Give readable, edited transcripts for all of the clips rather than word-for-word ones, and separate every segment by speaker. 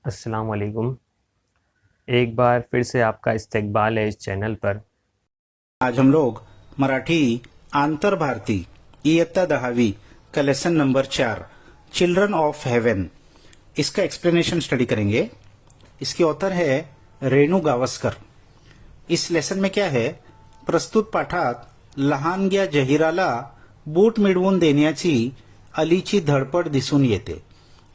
Speaker 1: अस्सलाम वालेकुम। एक बार फिर से आपका इस्तकबाल है इस चैनल पर।
Speaker 2: आज हम लोग मराठी आंतर भारती इयत्ता 10वीं का lesson number 4 children of haven इसका एक्सप्लेनेशन स्टडी करेंगे। इसकी ऑथर है रेणू गावस्कर। इस लेसन में क्या है, प्रस्तुत पाठात लहानग्या जहिराला बूट मिळवून देण्याची अलीची धडपड दिसून येते।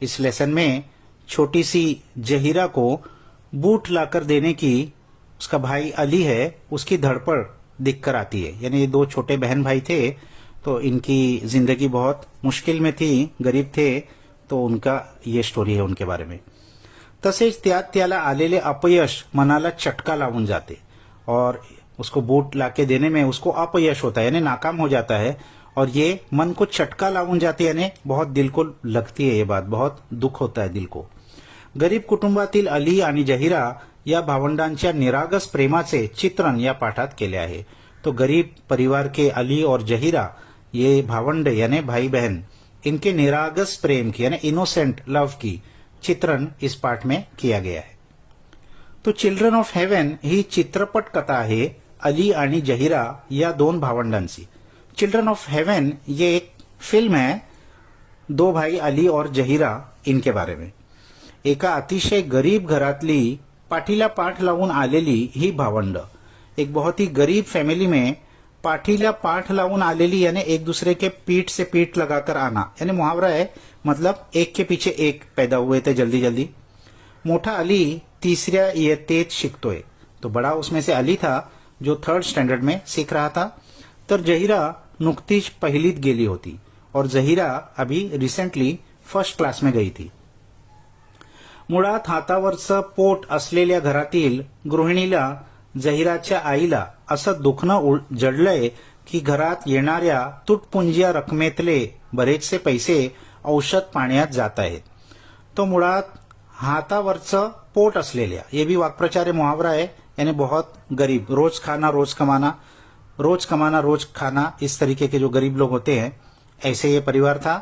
Speaker 2: इस लेसन में छोटी सी जहीरा को बूट लाकर देने की उसका भाई अली है उसकी धड़पड़ दिखकर आती है। यानी ये दो छोटे बहन भाई थे, तो इनकी जिंदगी बहुत मुश्किल में थी, गरीब थे, तो उनका ये स्टोरी है उनके बारे में। तसेच त्यात त्याला आलेले अपयश मनाला चटका लावून जाते और उसको बूट लाके देने में उसको अपयश होता है, यानी नाकाम हो जाता है, और ये मन को चटका लावून जाते, यानी बहुत दिल को लगती है ये बात, बहुत दुख होता है दिल को। गरीब कुटुंबातील अली आणि जहिरा या भावंडांच्या निरागस प्रेमाचे चित्रण या पाठात केले आहे। तो गरीब परिवार के अली और जहीरा ये भावंड यानी भाई बहन, इनके निरागस प्रेम की यानी इनोसेंट लव की चित्रण इस पाठ में किया गया है। तो चिल्ड्रन ऑफ हेवन ही चित्रपट कथा आहे अली आणि जहीरा या दोन भावंडांची। चिल्ड्रन ऑफ हेवन ये एक फिल्म है, दो भाई अली और जहीरा इनके बारे में। एका अतिशय गरीब घरातली पाठीला पाठ लावून आलेली ही भावंड, एक बहुत ही गरीब फैमिली में पाठीला पाठ लावून आलेली, यानी एक दूसरे के पीठ से पीठ लगाकर आना, यानी मुहावरा है, मतलब एक के पीछे एक पैदा हुए थे जल्दी जल्दी। मोठा अली तीसऱ्या इयत्तेत शिकतोय, तो बड़ा उसमें से अली था जो 3rd स्टैंडर्ड में सीख रहा था। तर जहीरा नुकतीच पहिलीत गेली होती और जहीरा अभी रिसेंटली 1st क्लास में गई थी। मुळात हातावरचं पोट असलेल्या घरातील गृहिणीला जहिराच्या आईला असं दुखणं जडलंय की घरात येणाऱ्या तुटपुंजिया रकमेतले बरेचसे पैसे औषध पाण्यात जात आहेत। तो मुळात हातावरचं पोट असलेल्या, ये भी वाक्प्रचार मुहावरा है, यानी बहुत गरीब, रोज खाना रोज कमाना, रोज कमाना रोज खाना, इस तरीके के जो गरीब लोग होते हैं ऐसे ये परिवार था।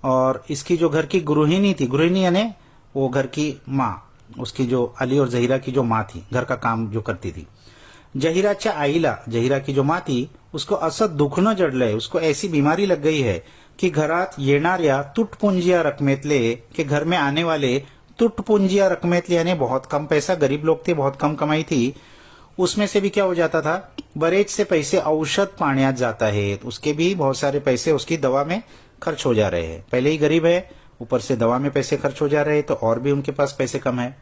Speaker 2: और इसकी जो घर की गृहिणी थी, गृहिणी यानी वो घर की माँ, उसकी जो अली और जहीरा की जो माँ थी, घर का काम जो करती थी, जहीराच्या आईला, जहीरा की जो माँ थी, उसको असं दुखणं जडलंय, उसको ऐसी बीमारी लग गई है कि घरात येणाऱ्या तुटपुंजिया रकमेतले, के घर में आने वाले तुटपुंजिया रकमेतले, यानी बहुत कम पैसा, गरीब लोग थे, बहुत कम कमाई थी, उसमें से भी क्या हो जाता था, बरेच से पैसे औषध पाण्यात जाता है, उसके भी बहुत सारे पैसे उसकी दवा में खर्च हो जा रहे हैं। पहले ही गरीब है, ऊपर से दवा में पैसे खर्च हो जा रहे हैं, तो और भी उनके पास पैसे कम है।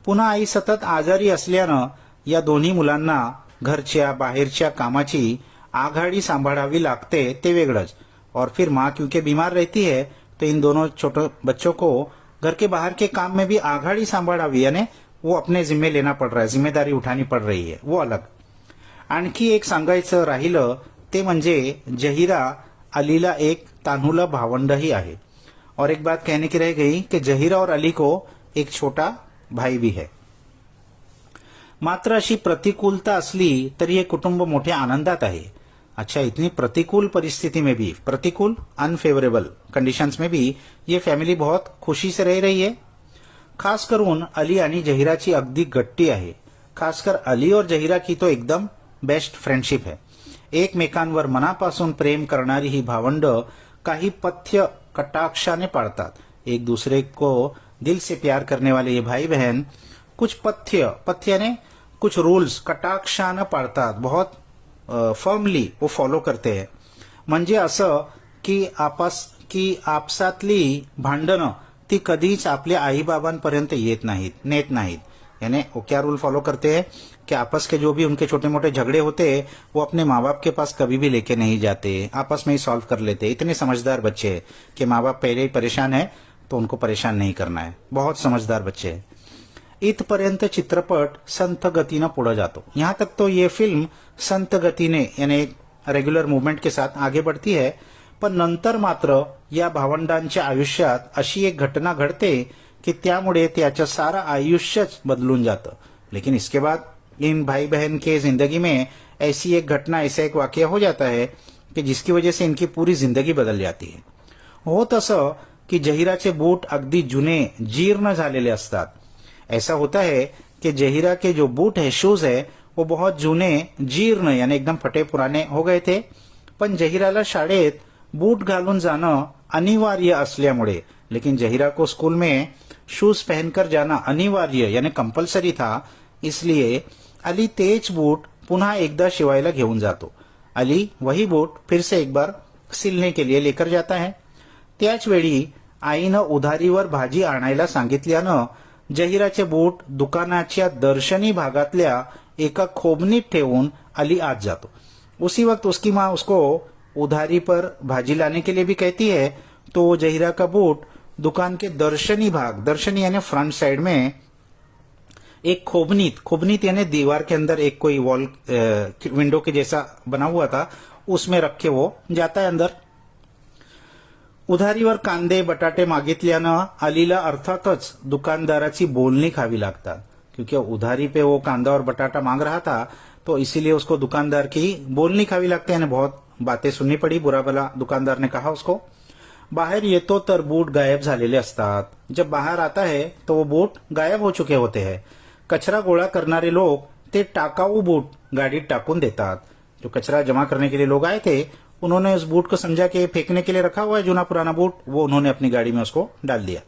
Speaker 2: पुन्हा आई सतत आजारी असल्यानं या दोन्ही मुलांना घरच्या बाहेरच्या कामाची आघाडी सांभाळावी लागते, ते वेगळंच। और फिर माँ क्योंकि बीमार रहती है, तो इन दोनों छोटे बच्चों को घर के बाहर के काम में भी आघाडी सांभाळावी, यानी वो अपने जिम्मे लेना पड़ रहा है, जिम्मेदारी उठानी पड़ रही है, वो अलग। आणखी एक सांगायचं राहिलं ते म्हणजे जहीरा अलीला एक तान्हुला भावंडही आहे। और एक बात कहने की रह गई कि जहीरा और अली को एक छोटा भाई भी है। मात्र अशी प्रतिकूलता असली तरी ये कुटुंब मोठ्या आनंदात आहे। अच्छा, इतनी प्रतिकूल परिस्थिति में भी, प्रतिकूल अनफेवरेबल कंडीशंस में भी ये फैमिली बहुत खुशी से रह रही है। खास करून अली आणि जहीराची अगदी गट्टी आहे। खासकर अली और जहीरा की तो एकदम बेस्ट फ्रेंडशिप है। एकमेकांवर मनापासून प्रेम करणारी ही भावंड काही पथ्य कटाक्षाने पाळतात। एक दूसरे को दिल से प्यार करने वाले ये भाई बहन कुछ पथ्य ने कुछ रूल्स कटाक्षाने पाळतात, बहुत फर्मली वो फॉलो करते हैं। म्हणजे असं की आपसातली भांडणं ती कधीच आपल्या आईबाबांपर्यंत येत नाहीत, नेत नाहीत। यानी वो क्या रूल फॉलो करते हैं कि आपस के जो भी उनके छोटे मोटे झगड़े होते हैं वो अपने माँ बाप के पास कभी भी लेके नहीं जाते, आपस में ही सॉल्व कर लेते। इतने समझदार बच्चे हैं कि माँ बाप पहले ही परेशान है तो उनको परेशान नहीं करना है, बहुत समझदार बच्चे हैं। इथपर्यंत चित्रपट संत गतीनं पुढे जातो। यहाँ तक तो ये फिल्म संत गतीने यानी रेग्युलर मूवमेंट के साथ आगे बढ़ती है, पण नंतर मात्र या भावंडांच्या आयुष्यात अशी एक घटना घडते कि त्यामुळे त्याचं सारा आयुष्यच बदलून जातं। लेकिन इसके बाद इन भाई बहन के जिंदगी में ऐसी एक घटना, ऐसा एक वाकया हो जाता है कि जिसकी वजह से इनकी पूरी जिंदगी बदल जाती है। होत असं की जहीराचे बूट अगदी जुने जीर्ण झालेले असतात. ऐसा होता है कि जहीरा के जो बूट है, शूज है, वो बहुत जुने जीर्ण यानी एकदम फटे पुराने हो गए थे. पण जहीराला शाळेत बूट घालून जाणं अनिवार्य असल्यामुळे, लेकिन जहीरा को स्कूल में शूज पहनकर जाना अनिवार्य यानी कंपल्सरी था, इसलिए अली तेज बूट पुन्हा एकदा शिवायला घेऊन जातो. अली वही बूट फिर से एक बार सिलने के लिए लेकर जाता है. त्याच वेळी आईनं उधारीवर भाजी आणायला सांगितल्यानं जहीराचे बूट दुकानाच्या दर्शनी भागातल्या एका खोबनीत ठेवून अली आत जातो. उसी वक्त उसकी माँ उसको उधारी पर भाजी लाने के लिए भी कहती है. तो जहीरा का बूट दुकान के दर्शनी भाग, दर्शनी यानी फ्रंट साइड में एक खोबनीत यानी दीवार के अंदर एक कोई वॉल विंडो के जैसा बना हुआ था, उसमें रख के वो जाता है अंदर. उधारीवर कांदे बटाटे मागितल्यानं अलीला अर्थातच दुकानदाराची बोलणी खावी लागतात. क्योंकि उधारी पे वो कांदा और बटाटा मांग रहा था, तो इसीलिए उसको दुकानदार की बोलनी खावी लगती है. बहुत बातें सुननी पड़ी. बुरा भला दुकानदार ने कहा उसको. बाहर येतो तर बूट गायब झालेले असतात. जब बाहर आता है तो वो बूट गायब हो चुके होते हैं. कचरा गोळा करणारे लोग ते टाकाऊ बूट गाडीत टाकून देतात. जो कचरा जमा करने के लिए लोग आए थे, उन्होंने उस बूट को समझा कि फेंकने के लिए रखा हुआ है जुना पुराना बूट, वो उन्होंने अपनी गाड़ी में उसको डाल दिया.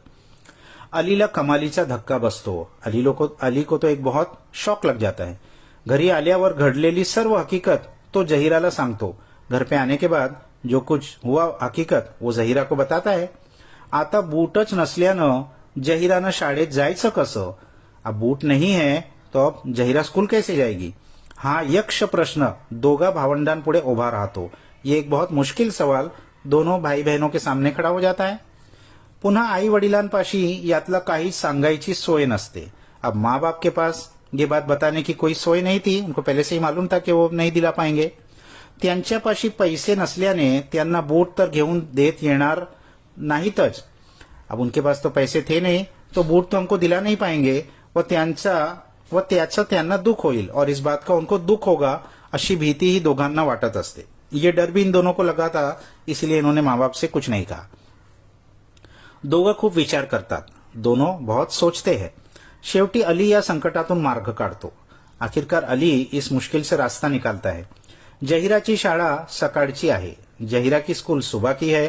Speaker 2: अलीला कमालीचा धक्का बसतो. अली को तो एक बहुत शॉक लग जाता है. घरी आल्यावर घडलेली सर्व हकीकत तो जहीराला सांगतो. घर पे आने के बाद जो कुछ हुआ हकीकत वो जहीरा को बताता है. आता बूटच नसल्यानं जहीरानं शाळेत जायचं कसं? अब बूट नहीं है तो अब जहीरा स्कूल कैसे जाएगी? हा यक्ष प्रश्न दोघा भावंडांपुढे उभा राहतो. ये एक बहुत मुश्किल सवाल दोनों भाई बहनों के सामने खड़ा हो जाता है. पुन्हा आई वडिलांपाशी यातला काही सांगायची सोय नसते. अब माँ बाप के पास ये बात बताने की कोई सोय नहीं थी. उनको पहले से ही मालूम था कि वो नहीं दिला पाएंगे. त्यांच्यापाशी पैसे नसल्याने त्यांना बूट तर घेऊन देत येणार नाहीतच. अब उनके पास तो पैसे थे नहीं, तो बूट तो हमको दिला नहीं पाएंगे व त्याचं त्यांना दुख होईल और इस बात का उनको दुख होगा अशी भीती ही दोघांना वाटत असते. ये डर भी इन दोनों को लगा था, इसलिए इन्होंने माँ बाप से कुछ नहीं कहा. दोघं खूप विचार करतात. दोनों बहुत सोचते हैं. शेवटी अली या संकटातून मार्ग काढतो. आखिरकार अली इस मुश्किल से रास्ता निकालता है. जहीराची शाळा सकाळची आहे. जहीरा की स्कूल सुबह की है,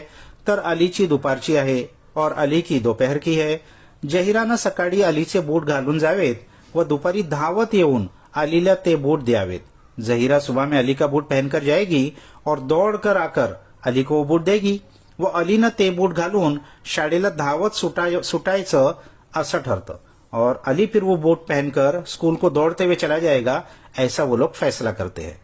Speaker 2: तर अलीची दुपारची आहे और अली की दोपहर की है. जहीरानं सकाळी अलीचे बूट घालून जावेत व दुपारी धावत येऊन अलीला ते बूट द्यावेत. जहीरा सुबह में अली का बूट पहनकर जाएगी और दौड़कर आकर अली को वो बूट देगी व अलीनं ते बूट घालून शाळेला धावत सुटायचं असं ठरतं और अली फिर वो बूट पहनकर स्कूल को दौड़ते हुए चला जाएगा, ऐसा वो लोग फैसला करते हैं.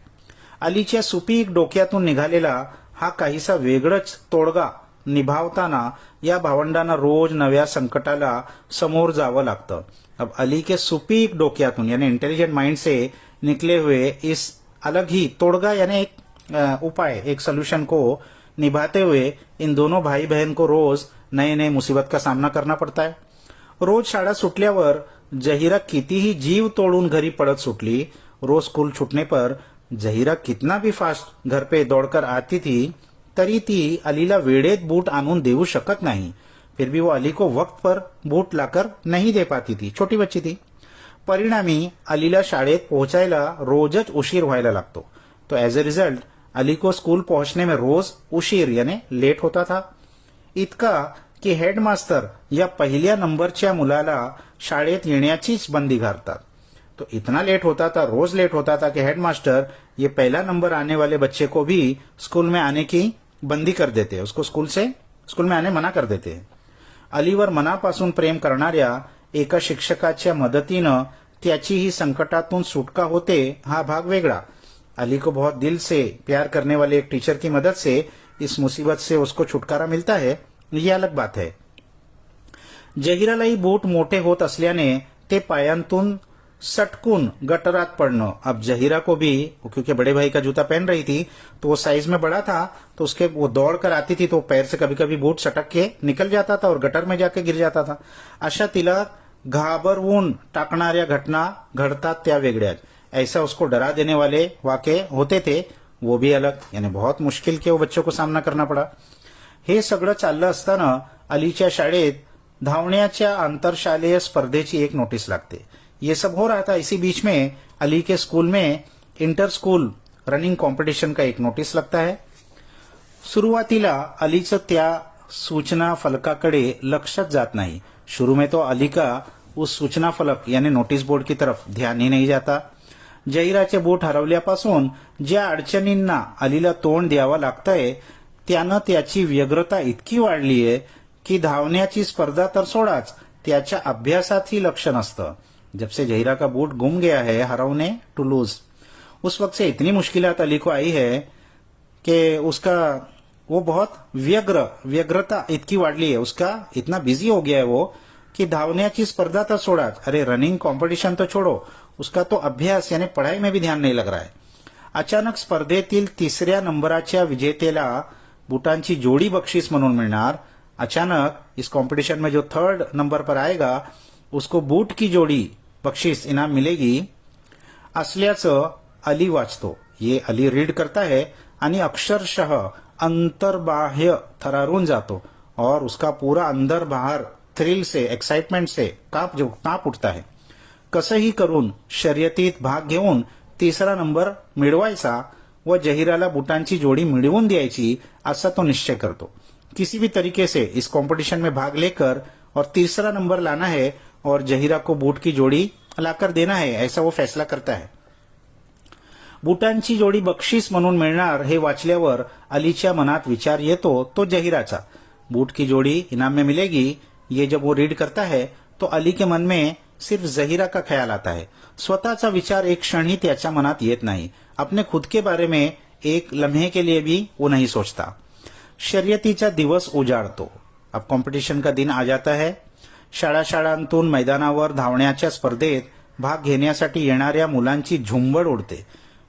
Speaker 2: अलीच्या सुपीक डोक्यातून निघालेला हा काहीसा वेगळंच तोडगा निभावताना या भावंडांना रोज नव्या संकटाला समोर जावं लागतं. अब अली के सुपीक डोक्यातून यानी इंटेलिजेंट माइंड से निकले हुए इस अलग ही तोड़गा यानी एक उपाय, एक सोल्यूशन को निभाते हुए इन दोनों भाई बहन को रोज नए नए मुसीबत का सामना करना पड़ता है. रोज शाळा सुटल्यावर जहीरा कितीही जीव तोड़ून घरी पड़त सुटली. रोज स्कूल छूटने पर जहीरा कितना भी फास्ट घर पे दौड़कर आती थी, तरी ती अलीला वेळेत बूट आणून देऊ शकत नहीं. फिर भी वो अली को वक्त पर बूट लाकर नहीं दे पाती थी. छोटी बच्ची थी. परिणामी अलीला शाळेत पहुंचायला रोजच उशीर व्हायला लागतो. तो एज अ रिजल्ट अली को स्कूल पहुंचने में रोज उशीर यानी लेट होता था. इतका की हेडमास्टर या पहिल्या नंबरच्या मुलाला शाळेत येण्याचीच बंदी घालतात. तो इतना लेट होता था, रोज लेट होता था कि हेडमास्टर ये पहला नंबर आने वाले बच्चे को भी स्कूल में आने की बंदी कर देते हैं. उसको स्कूल में आने मना कर देते हैं. अलीवर मनापासून प्रेम करणाऱ्या एका शिक्षकाच्या मदतीनं त्याची ही संकटातून सुटका होते, हा भाग वेगळा. अली को बहुत दिल से प्यार करने वाले एक टीचर की मदद से इस मुसीबत से उसको छुटकारा मिलता है, ये अलग बात है. जहीरालाही बूट मोठे होत असल्याने ते पायांतून सटकून गटरात पड़ना. अब जहीरा को भी, क्योंकि बड़े भाई का जूता पहन रही थी तो वो साइज में बड़ा था, तो उसके वो दौड़ कर आती थी तो पैर से कभी कभी बूट सटक के निकल जाता था और गटर में जाके गिर जाता था. अशा तिला घाबरवून टाकणाऱ्या घटना घडतात त्या वेगळ्याच. ऐसा उसको डरा देने वाले वाक़े होते थे, वो भी अलग. यानी बहुत मुश्किल के वो बच्चों को सामना करना पड़ा. हे सगळं चाललं असताना अलीच्या शाळेत धावण्याच्या अंतरशालेय स्पर्धेची एक नोटिस लागते। ये सब हो रहा था, इसी बीच में अली के स्कूल में इंटर स्कूल रनिंग कंपटीशन का एक नोटीस लगता है। सुरुवातीला अलीचं त्या सूचना फलकाकडे लक्षच जात नाही। शुरू में तो अली का उस सूचना फलक यानी नोटीस बोर्ड की तरफ ध्यान ही नहीं जाता। जहिराचे बूट हरवल्यापासून ज्या अडचणींना अलीला तोंड द्यावं लागतंय त्यानं त्याची व्यग्रता इतकी वाढली आहे की धावण्याची स्पर्धा तर सोडाच, त्याच्या अभ्यासातही लक्ष नसतं। जब से जहीरा का बूट गुम गया है हरवने टू लूज, उस वक्त से इतनी मुश्किलात अली को आई है कि उसका वो बहुत व्यग्रता इतकी वाढली है, उसका इतना बिजी हो गया है वो कि धावण्याची स्पर्धा तर सोडाच, अरे रनिंग कंपटीशन तो छोड़ो, उसका तो अभ्यास यानी पढ़ाई में भी ध्यान नहीं लग रहा है। अचानक स्पर्धेतील 3ऱ्या नंबराच्या विजेतेला बुटांची जोडी बक्षीस म्हणून मिळणार। अचानक इस कंपटीशन में जो 3rd नंबर पर आएगा उसको बूट की जोड़ी बक्षीस इनाम मिलेगी असल्याचं अली वाचतो। ये अली रीड करता है आणि अक्षरशः अंतर्बाह्य थरारून जातो और उसका पूरा अंदर बाहर थ्रिल से एक्साइटमेंट से काप उठता है। कसंही करून शर्यतीत भाग घेऊन 3रा नंबर मिळवायचा व जहीराला बुटांची जोड़ी मिळवून द्यायची असा तो निश्चय करतो। किसी भी तरीके से इस कंपटीशन में भाग लेकर और 3रा नंबर लाना है और जहीरा को बूट की जोड़ी लाकर देना है, ऐसा वो फैसला करता है। बुटांची जोडी बक्षीस म्हणून मिळणार हे वाचल्यावर अलीच्या मनात विचार येतो तो जहीराचा। बूट की जोड़ी इनाम में मिलेगी, ये जब वो रीड करता है तो अली के मन में सिर्फ जहीरा का ख्याल आता है। स्वतःचा विचार एक क्षण ही त्याच्या मनात येत नाही। अपने खुद के बारे में एक लम्हे के लिए भी वो नहीं सोचता। शर्यतीचा दिवस उजाडतो। अब कॉम्पिटिशन का दिन आ जाता है। शाळांतून मैदानावर धावण्याच्या स्पर्धेत भाग घेण्यासाठी येणाऱ्या मुलांची झुंबड उडते।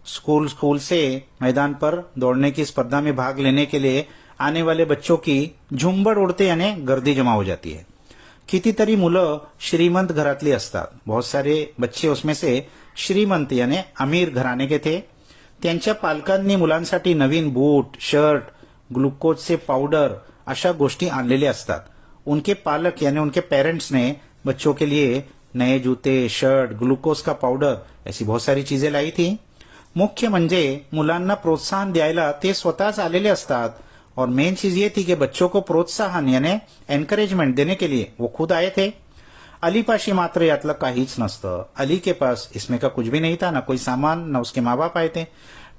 Speaker 2: स्कूल से मैदान पर दौड़ने की स्पर्धा में भाग लेने के लिए आने वाले बच्चों की झुंबड उडते यानी गर्दी जमा हो जाती है। कितीतरी मुलं श्रीमंत घरातली असतात। बहुत सारे बच्चे उसमें से श्रीमंत यानी अमीर घराने के थे। त्यांच्या पालकांनी मुलांसाठी नवीन बूट, शर्ट, ग्लुकोजचे पाउडर अशा गोष्टी आणलेल्या असतात। उनके पालक यानी उनके पेरेंट्स ने बच्चों के लिए नए जूते, शर्ट, ग्लूकोज का पाउडर ऐसी बहुत सारी चीजें लाई थी। मुख्य म्हणजे मुलांना प्रोत्साहन द्यायला ते स्वतःच आलेले असतात और मेन चीज ये थी कि बच्चों को प्रोत्साहन यानी एनकरेजमेंट देने के लिए वो खुद आए थे। अली पाशी मात्र यातलं काहीच नसतं। अली के पास इसमें का कुछ भी नहीं था, ना कोई सामान, ना उसके माँ बाप आए थे।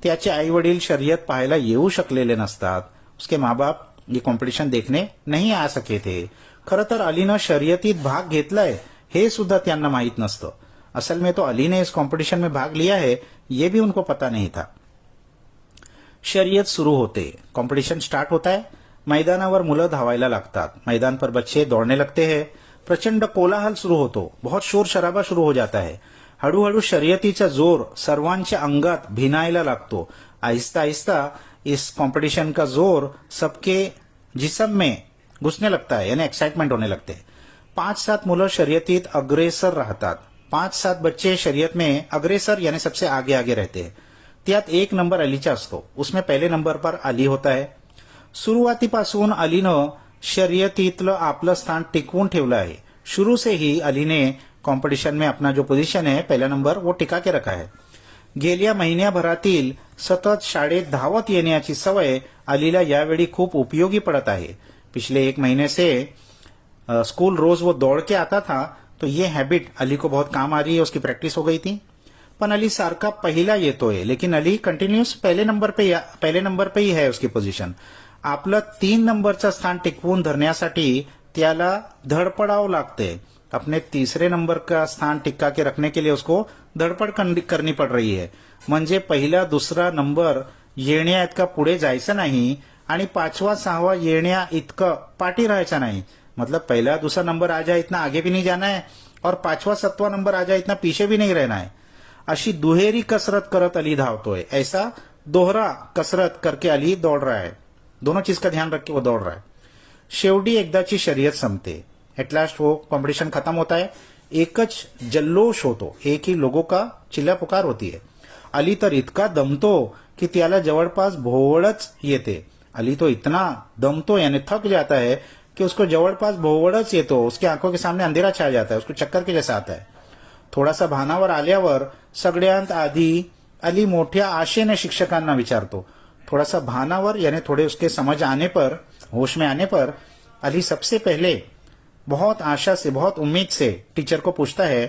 Speaker 2: त्याचे आई वडील शर्यत पाहायला येऊ शकलेले नसतात। उसके माँ बाप ये कॉम्पिटिशन देखने नहीं आ सके थे। खरं तर अलीनं शर्यतीत भाग घेतलाय हे सुद्धा त्यांना माहित नसतं। असल में तो अली ने इस कंपटीशन में भाग लिया है ये भी उनको पता नहीं था। शर्यत शुरू होते, कंपटीशन स्टार्ट होता है। मैदानावर मुलं धावायला लागतात। मैदान पर बच्चे दौड़ने लगते हैं। प्रचंड कोलाहल शुरू होतो, बहुत शोर शराबा शुरू हो जाता है। हळूहळू शर्यतीचा जोर सर्वांच्या अंगात भिनायला लागतो। आहिस्ता आहिस्ता इस कंपटीशन का जोर सबके जिस्म में घुसने लगता है यानी एक्साइटमेंट होने लगते हैं। 5-7 मुलं शर्यतीत अग्रेसर राहतात। 5-7 बच्चे शर्यत में अग्रेसर यानी सबसे आगे आगे रहते हैं। त्यात 1 नंबर अलीचा असतो, उसमें पहले नंबर पर अली होता है। सुरुवातीपासून अलीनं शर्यतीतलं आपलं स्थान टिकवून ठेवलं आहे। शुरू से ही अली ने कंपटीशन में अपना जो पोजीशन है पहला नंबर वो टिका के रखा है। गेल्या महिन्याभरातील सतत शाळेत धावत येण्याची सवय अलीला यावेळी खूप उपयोगी पड़त आहे। पिछले 1 महीने से स्कूल रोज वो दौड़ के आता था, तो ये हैबिट अली को बहुत काम आ रही है, उसकी प्रैक्टिस हो गई थी। पण अली सारखा पहिला येतोय, लेकिन अली कंटिन्यूस पहले नंबर पे ही है उसकी पोजीशन। आपलं 3 नंबरचं स्थान टिकवून धरण्यासाठी त्याला धडपडावं लागते। अपने 3रे नंबर का स्थान टिक्का के रखने के लिए उसको धडपड करनी पड़ रही है। म्हणजे पहिला 2रा नंबर येण्या इतका पुढे जायचं नाही आणि 5वां 6वां येण्या इतकं पाठी राहायचं नाही। मतलब पहला 2रा नंबर आ जाए इतना आगे भी नहीं जाना है और 5वां 7वां नंबर आ जाए इतना पीछे भी नहीं रहना है। अशी दुहेरी कसरत करत अली धावतोय। ऐसा दोहरा कसरत करके अली दौड़ रहा है। दोनों चीज का ध्यान रख के वो दौड़ रहा है। शेवटी एकदाची शर्यत संपते। एट लास्ट वो कॉम्पिटिशन खत्म होता है। एकच जल्लोष होतो, एक ही लोगों का चिल्ला पुकार होती है। अली तर इतका दमतो की त्याला जवळपास भोवळच येते। अली तो इतना दमतो यानी थक जाता है की उसको जवळपास भोवळच येतो, उसकी आंखों के सामने अंधेरा छा जाता है, उसको चक्कर के जैसा आता है. थोडासा भानावर आल्यावर सगळ्यात आधी अली मोठ्या आशेने शिक्षकांना विचारतो. थोड़ा सा भानावर यानी थोड़े उसके समझ आने पर, होश में आने पर अली सबसे पहले बहुत आशा से, बहुत उम्मीद से टीचर को पूछता है,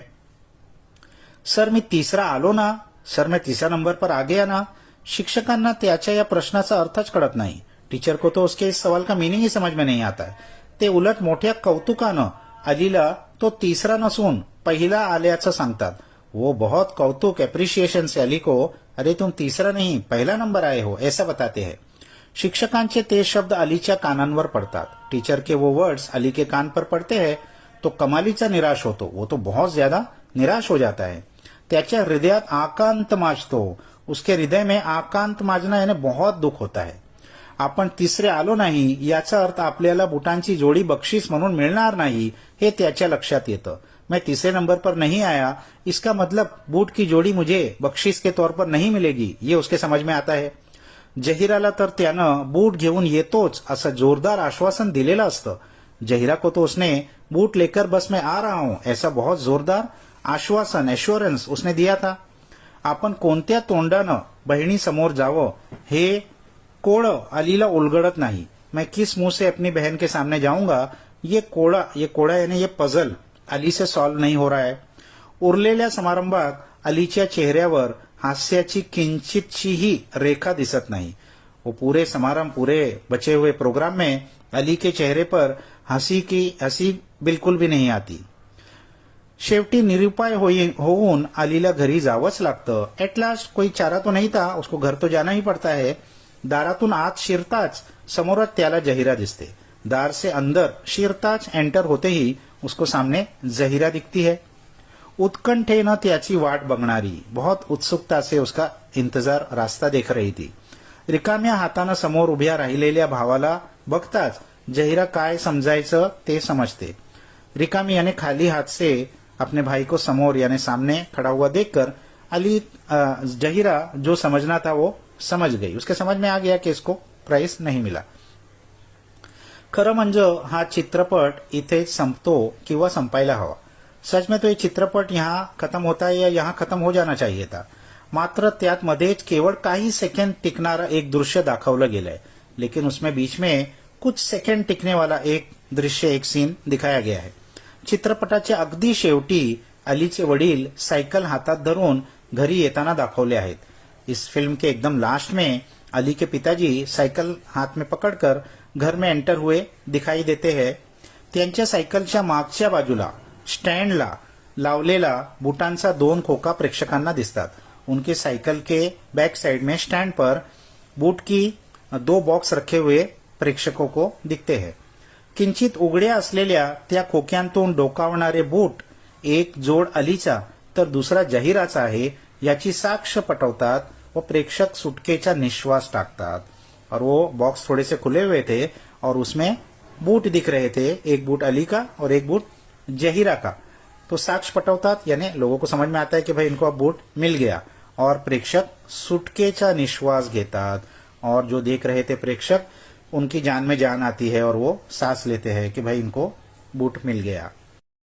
Speaker 2: सर मी तिसरा आलो ना, सर मैं तीसरा नंबर पर आ गया ना. शिक्षकांना त्याच्या या प्रश्नाचा अर्थच कळत नाही. टीचर को तो उसके इस सवाल का मीनिंग ही समझ में नहीं आता है. ते उलट मोठ्या कौतुकानं अलीला तो तीसरा नसून पहिला आल्याचं सांगतात. वो बहुत कौतुक एप्रिशिएशन से अली को, अरे तुम तीसरा नहीं पहला नंबर आए हो, ऐसा बताते हैं. शिक्षकांचे ते शब्द अलीच्या कानांवर पडतात. टीचर के वो वर्ड्स अली के कान पर पड़ते हैं तो कमालीचा निराश होतो. वो तो बहुत ज्यादा निराश हो जाता है. त्याच्या हृदयात आकांत माजतो. उसके हृदय में आकांत माजना यानी बहुत दुख होता है. आपण तिसरे आलो नाही याचा अर्थ आपल्याला बुटांची जोडी बक्षीस म्हणून मिळणार नाही हे त्याच्या लक्षात येतं. मैं तीसरे नंबर पर नहीं आया, इसका मतलब बूट की जोड़ी मुझे बख्शीस के तौर पर नहीं मिलेगी, ये उसके समझ में आता है. जहीराला तर त्यानं बूट घेऊन येतोच असं जोरदार आश्वासन दिलेलं असतं. जहीरा को तो उसने बूट लेकर बस में आ रहा हूं ऐसा बहुत जोरदार आश्वासन, एश्योरेंस उसने दिया था. आपण कोणत्या तोंडानं बहिणीसमोर जावं हे कोडं अलीला उलगडत नाही. मैं किस मुंह से अपनी बहन के सामने जाऊंगा, ये कोडा यानी ये पजल अली से सॉल्व नहीं हो रहा है. उरलेल्या समारंभात अलीच्या चेहऱ्यावर हास्याची किंचितशीही रेखा दिसत नाही. वो पूरे समारंभ, पूरे बचे हुए प्रोग्राम में अली के चेहरे पर हंसी बिल्कुल भी नहीं आती. शेवटी निरुपाय होऊन अलीला घरी जावंच लागतं. एट लास्ट कोई चारा तो नहीं था, उसको घर तो जाना ही पड़ता है. दारातून आत शिरताच समोरच त्याला जहीरा दिसते. दार से अंदर शिरताच एंटर होते ही उसको सामने जहीरा दिखती है. उत्कंठेनं त्याची वाट बघणारी, बहुत उत्सुकता से उसका इंतजार रास्ता देख रही थी. रिकाम्या हातानं समोर उभ्या राहिलेल्या भावाला बघताच जहीरा काय समजायचं ते समजते. रिकामी यानी खाली हाथ से अपने भाई को समोर यानी सामने खड़ा हुआ देखकर जहीरा जो समझना था वो समझ गई. उसके समझ में आ गया कि इसको प्राइज नहीं मिला. खरं म्हणजे हा चित्रपट इथे संपतो किंवा संपायला हवा. सच में तो ये चित्रपट यहाँ खत्म होता है या यहाँ खत्म हो जाना चाहिए था. मात्र त्यात मध्येच केवळ काही सेकंड टिकणारा एक दृश्य दाखवलं गेलंय. लेकिन उसमें बीच में कुछ सेकंड टिकने वाला एक दृश्य, एक सीन दिखाया गया है. चित्रपटाच्या अगदी शेवटी अलीचे वडील सायकल हातात धरून घरी येताना दाखवले आहेत. इस फिल्म के एकदम लास्ट में अली के पिताजी सायकल हाथ में पकड़कर घर में एंटर हुए दिखाई देते हैं. त्यांच्या सायकलच्या मागच्या बाजूला स्टँडला लावलेला बुटांचा 2 खोका प्रेक्षकांना दिसतात. उनके साइकिल के बैक साइड में स्टैंड पर बूट की 2 बॉक्स रखे हुए प्रेक्षकों को दिखते हैं. किंचित उघड्या असलेल्या त्या खोक्यांतून डोकावणारे बूट एक जोड अलीचा तर दुसरा जहीराचा आहे याची साक्ष पटवतात व प्रेक्षक सुटकेचा निश्वास टाकतात. और वो बॉक्स थोड़े से खुले हुए थे और उसमें बूट दिख रहे थे, एक बूट अली का और एक बूट जहीरा का. तो साक्ष पटवतात यानी लोगों को समझ में आता है कि भाई इनको अब बूट मिल गया और प्रेक्षक सुटकेचा निश्वास घेतात. और जो देख रहे थे प्रेक्षक, उनकी जान में जान आती है और वो सांस लेते हैं कि भाई इनको बूट मिल गया.